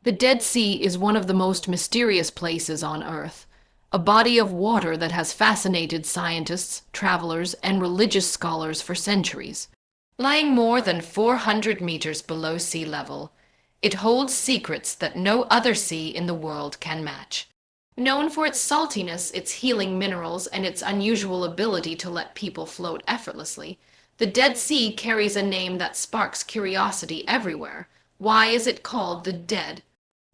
The Dead Sea is one of the most mysterious places on Earth, a body of water that has fascinated scientists, travelers, and religious scholars for centuries. Lying more than 400 meters below sea level, it holds secrets that no other sea in the world can match. Known for its saltiness, its healing minerals, and its unusual ability to let people float effortlessly, the Dead Sea carries a name that sparks curiosity everywhere. Why is it called the Dead?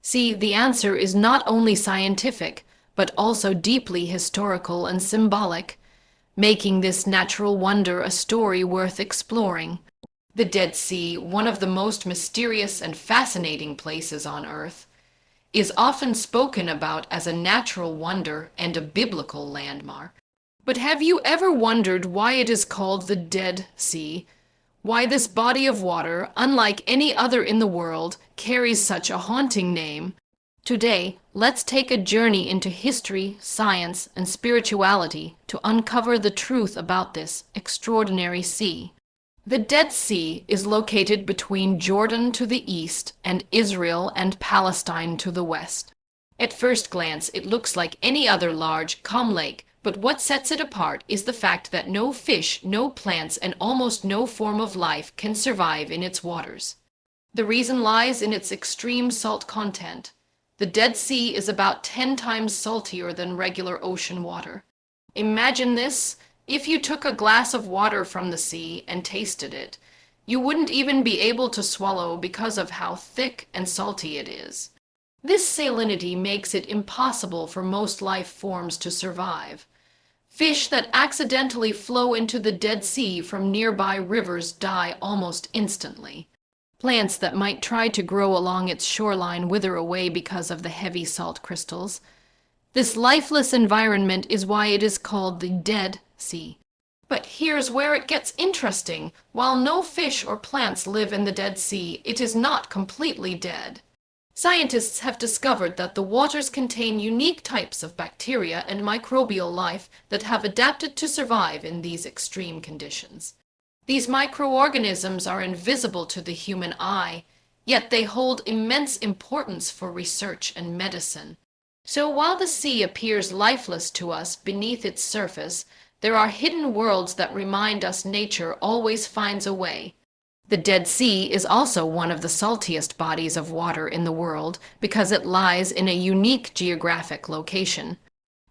See, the answer is not only scientific, but also deeply historical and symbolic, making this natural wonder a story worth exploring. The Dead Sea, one of the most mysterious and fascinating places on Earth, is often spoken about as a natural wonder and a biblical landmark. But have you ever wondered why it is called the Dead Sea? Why this body of water, unlike any other in the world, carries such a haunting name? Today, let's take a journey into history, science, and spirituality to uncover the truth about this extraordinary sea. The Dead Sea is located between Jordan to the east and Israel and Palestine to the west. At first glance, it looks like any other large, calm lake, but what sets it apart is the fact that no fish, no plants, and almost no form of life can survive in its waters. The reason lies in its extreme salt content. The Dead Sea is about 10 times saltier than regular ocean water. Imagine this: if you took a glass of water from the sea and tasted it, you wouldn't even be able to swallow because of how thick and salty it is. This salinity makes it impossible for most life forms to survive. Fish that accidentally flow into the Dead Sea from nearby rivers die almost instantly. Plants that might try to grow along its shoreline wither away because of the heavy salt crystals. This lifeless environment is why it is called the Dead Sea. But here's where it gets interesting. While no fish or plants live in the Dead Sea, it is not completely dead. Scientists have discovered that the waters contain unique types of bacteria and microbial life that have adapted to survive in these extreme conditions. These microorganisms are invisible to the human eye, yet they hold immense importance for research and medicine. So while the sea appears lifeless to us beneath its surface, there are hidden worlds that remind us nature always finds a way. The Dead Sea is also one of the saltiest bodies of water in the world because it lies in a unique geographic location.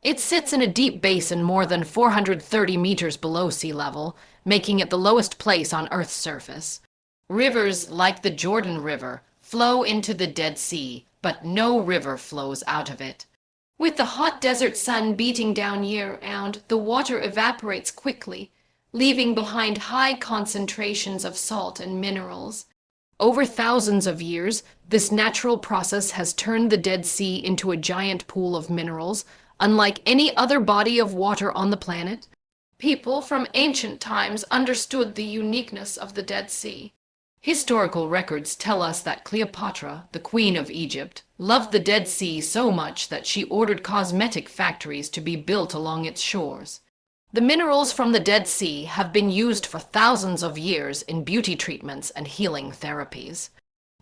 It sits in a deep basin more than 430 meters below sea level, making it the lowest place on Earth's surface. Rivers like the Jordan River flow into the Dead Sea, but no river flows out of it. With the hot desert sun beating down year-round, the water evaporates quickly, leaving behind high concentrations of salt and minerals. Over thousands of years, this natural process has turned the Dead Sea into a giant pool of minerals, unlike any other body of water on the planet. People from ancient times understood the uniqueness of the Dead Sea. Historical records tell us that Cleopatra, the Queen of Egypt, loved the Dead Sea so much that she ordered cosmetic factories to be built along its shores. The minerals from the Dead Sea have been used for thousands of years in beauty treatments and healing therapies.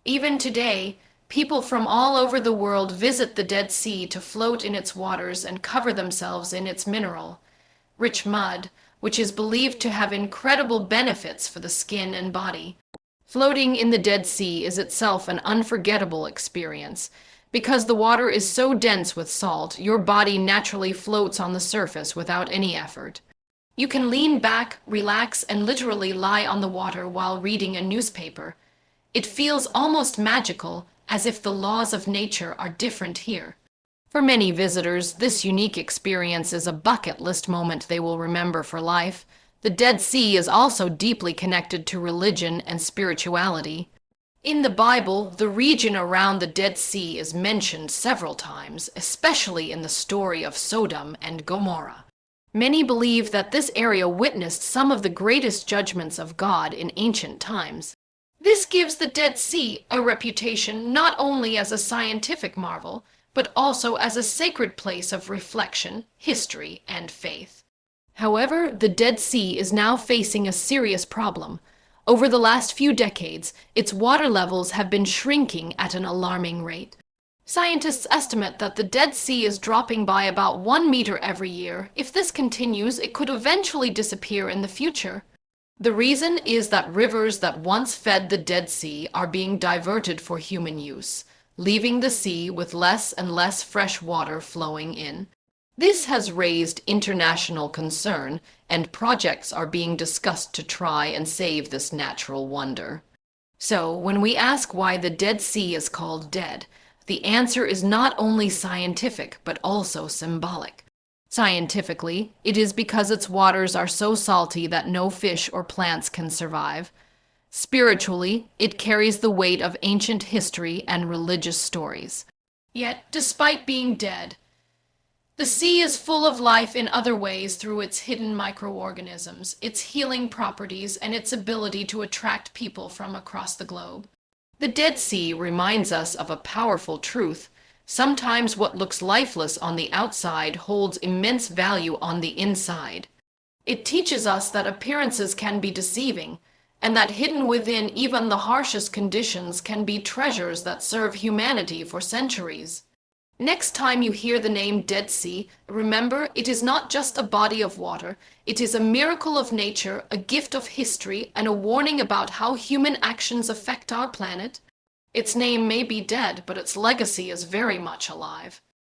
Even today, people from all over the world visit the Dead Sea to float in its waters and cover themselves in its mineral-rich mud, which is believed to have incredible benefits for the skin and body. Floating in the Dead Sea is itself an unforgettable experience. Because the water is so dense with salt, your body naturally floats on the surface without any effort. You can lean back, relax, and literally lie on the water while reading a newspaper. It feels almost magical, as if the laws of nature are different here. For many visitors, this unique experience is a bucket list moment they will remember for life. The Dead Sea is also deeply connected to religion and spirituality. In the Bible, the region around the Dead Sea is mentioned several times, especially in the story of Sodom and Gomorrah. Many believe that this area witnessed some of the greatest judgments of God in ancient times. This gives the Dead Sea a reputation not only as a scientific marvel, but also as a sacred place of reflection, history, and faith. However, the Dead Sea is now facing a serious problem. Over the last few decades, its water levels have been shrinking at an alarming rate. Scientists estimate that the Dead Sea is dropping by about 1 meter every year. If this continues, it could eventually disappear in the future. The reason is that rivers that once fed the Dead Sea are being diverted for human use, leaving the sea with less and less fresh water flowing in. This has raised international concern, and projects are being discussed to try and save this natural wonder. So, when we ask why the Dead Sea is called dead, the answer is not only scientific, but also symbolic. Scientifically, it is because its waters are so salty that no fish or plants can survive. Spiritually, it carries the weight of ancient history and religious stories. Yet, despite being dead, the sea is full of life in other ways through its hidden microorganisms, its healing properties, and its ability to attract people from across the globe. The Dead Sea reminds us of a powerful truth. Sometimes what looks lifeless on the outside holds immense value on the inside. It teaches us that appearances can be deceiving, and that hidden within even the harshest conditions can be treasures that serve humanity for centuries. Next time you hear the name Dead Sea, remember it is not just a body of water. It is a miracle of nature, a gift of history, and a warning about how human actions affect our planet. Its name may be dead, but its legacy is very much alive.